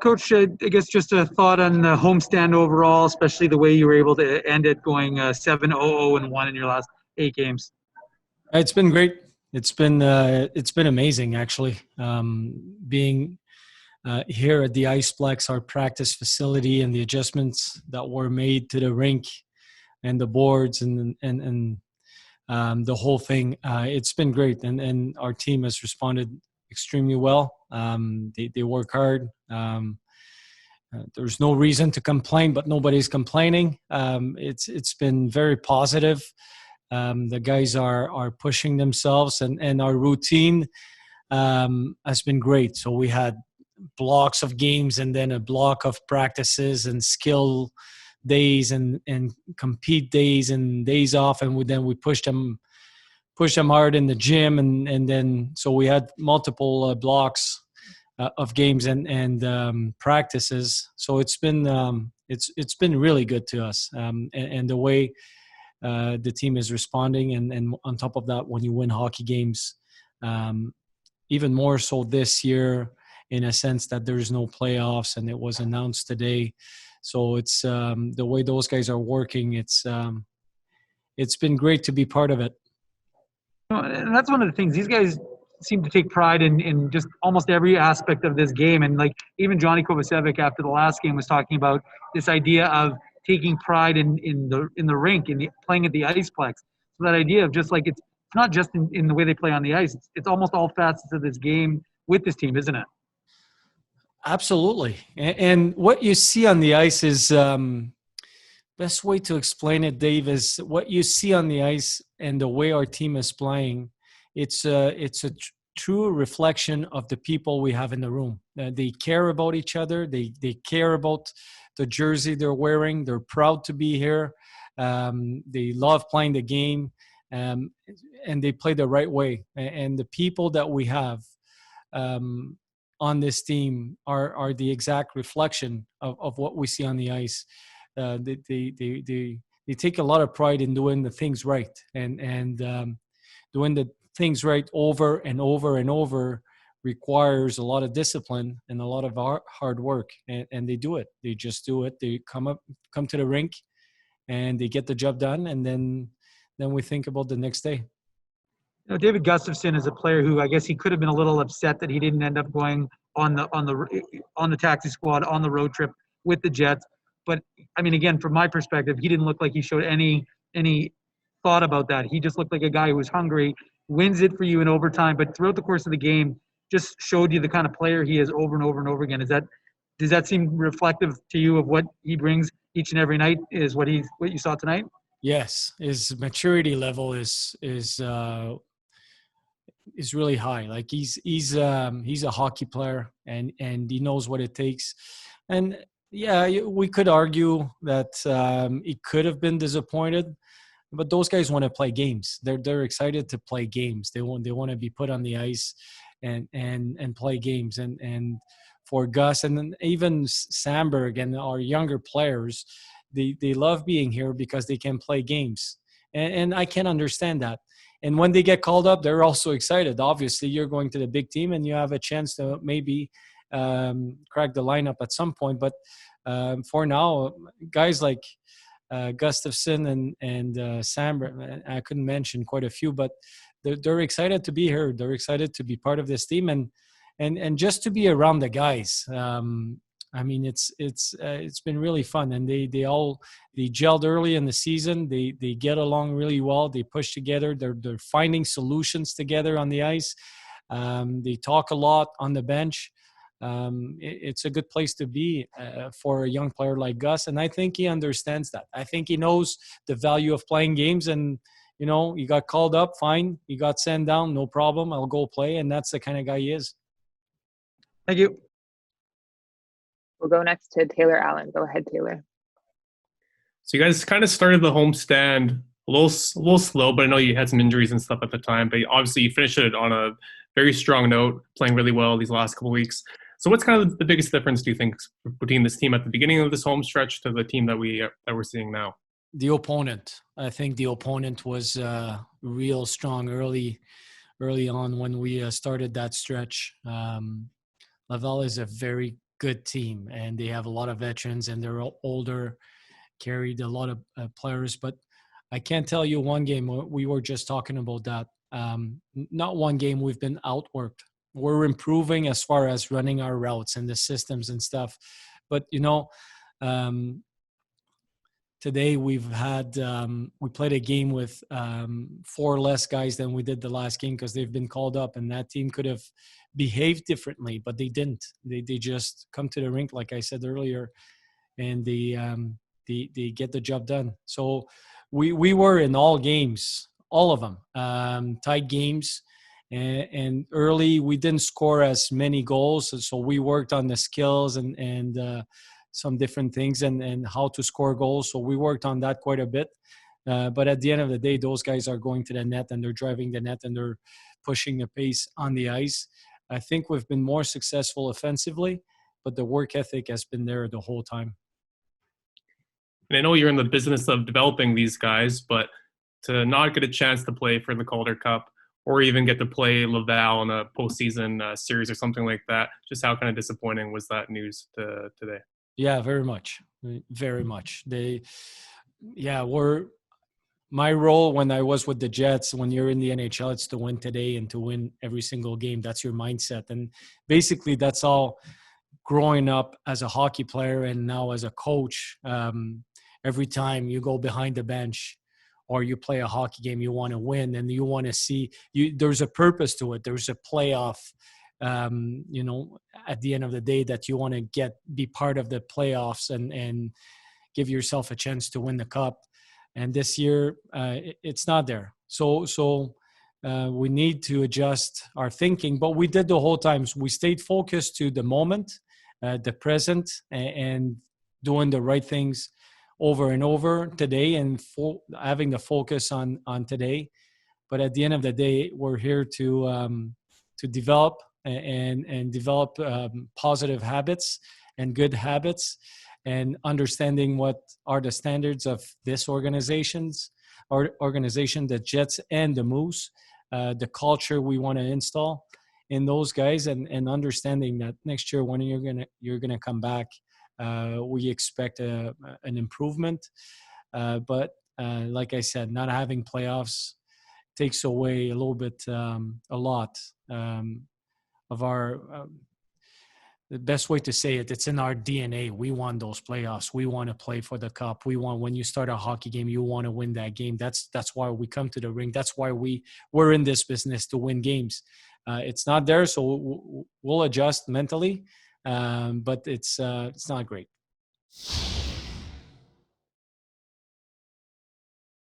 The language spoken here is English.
Coach, I guess just a thought on the homestand overall, especially the way you were able to end it going 7-0-0-1 in your last 8 games. It's been great. It's been amazing actually. Being here at the Iceplex, our practice facility, and the adjustments that were made to the rink and the boards and the whole thing. It's been great, and our team has responded extremely well. They work hard. There's no reason to complain, but nobody's complaining. It's been very positive. The guys are pushing themselves, and our routine has been great. So we had blocks of games and then a block of practices and skill days and compete days and days off, and then we pushed them hard in the gym, and then so we had multiple blocks of games and practices. So it's been really good to us, and the way the team is responding, and on top of that, when you win hockey games, even more so this year, in a sense that there's no playoffs and it was announced today. So it's the way those guys are working. It's been great to be part of it. And that's one of the things. These guys seem to take pride in just almost every aspect of this game. And like even Johnny Kovacevic after the last game was talking about this idea of taking pride in the rink, playing at the Iceplex. So that idea of just like it's not just in the way they play on the ice. It's almost all facets of this game with this team, isn't it? Absolutely. And what you see on the ice is best way to explain it, Dave, is what you see on the ice and the way our team is playing. It's a true reflection of the people we have in the room. They care about each other. They care about the jersey they're wearing. They're proud to be here. They love playing the game, and they play the right way. And the people that we have on this team are the exact reflection of what we see on the ice. They take a lot of pride in doing the things right, and doing the things right over and over and over requires a lot of discipline and a lot of hard work, and they do it. They just do it. They come to the rink, and they get the job done, and then we think about the next day. David Gustafsson is a player who I guess he could have been a little upset that he didn't end up going on the taxi squad on the road trip with the Jets. But I mean, again, from my perspective, he didn't look like he showed any thought about that. He just looked like a guy who was hungry, wins it for you in overtime, but throughout the course of the game, just showed you the kind of player he is over and over and over again. Does that seem reflective to you of what he brings each and every night? Is what you saw tonight? Yes, his maturity level is really high. Like he's a hockey player, and he knows what it takes. And yeah, we could argue that he could have been disappointed, but those guys want to play games. They're excited to play games. They want to be put on the ice and play games. And for Gus and then even Sandberg and our younger players, they love being here because they can play games. And I can understand that. And when they get called up, they're also excited. Obviously, you're going to the big team and you have a chance to maybe crack the lineup at some point. But for now, guys like Gustafsson and Sandberg, I couldn't mention quite a few, but they're excited to be here. They're excited to be part of this team and just to be around the guys. I mean, it's been really fun, and they gelled early in the season. They get along really well. They push together. They're finding solutions together on the ice. They talk a lot on the bench. It's a good place to be for a young player like Gus, and I think he understands that. I think he knows the value of playing games, and he got called up, fine. He got sent down, no problem. I'll go play, and that's the kind of guy he is. Thank you. We'll go next to Taylor Allen. Go ahead, Taylor. So you guys kind of started the homestand a little slow, but I know you had some injuries and stuff at the time. But obviously, you finished it on a very strong note, playing really well these last couple of weeks. So what's kind of the biggest difference, do you think, between this team at the beginning of this home stretch to the team that we're seeing now? The opponent. I think the opponent was real strong early on when we started that stretch. Laval is a very good team, and they have a lot of veterans, and they're older, carried a lot of players. But I can't tell you one game. We were just talking about that. Not one game we've been outworked. We're improving as far as running our routes and the systems and stuff. But, today we've had we played a game with 4 less guys than we did the last game because they've been called up, and that team could have behaved differently, but they didn't. They just come to the rink, like I said earlier, and they get the job done. So we were in all games, all of them, tight games. And early, we didn't score as many goals, so we worked on the skills and some different things and how to score goals. So we worked on that quite a bit. But at the end of the day, those guys are going to the net and they're driving the net and they're pushing the pace on the ice. I think we've been more successful offensively, but the work ethic has been there the whole time. And I know you're in the business of developing these guys, but to not get a chance to play for the Calder Cup or even get to play Laval in a postseason series or something like that, just how kind of disappointing was that news today? Yeah, very much. Very much. My role when I was with the Jets, when you're in the NHL, it's to win today and to win every single game. That's your mindset. And basically that's all growing up as a hockey player and now as a coach. Every time you go behind the bench or you play a hockey game, you want to win and you want to see there's a purpose to it. There's a playoff, at the end of the day that you want to be part of the playoffs and give yourself a chance to win the cup. And this year, it's not there. So we need to adjust our thinking. But we did the whole time. We stayed focused to the moment, the present, and doing the right things over and over today and having the focus on today. But at the end of the day, we're here to develop and develop positive habits and good habits, and understanding what are the standards of this organization, the Jets and the Moose, the culture we want to install in those guys, and understanding that next year when you're gonna come back, we expect an improvement. But like I said, not having playoffs takes away a little bit, a lot of our. The best way to say it's in our DNA. We want those playoffs. We want to play for the cup. When you start a hockey game, you want to win that game. That's why we come to the ring. That's why we're in this business, to win games. It's not there, so we'll adjust mentally, but it's not great.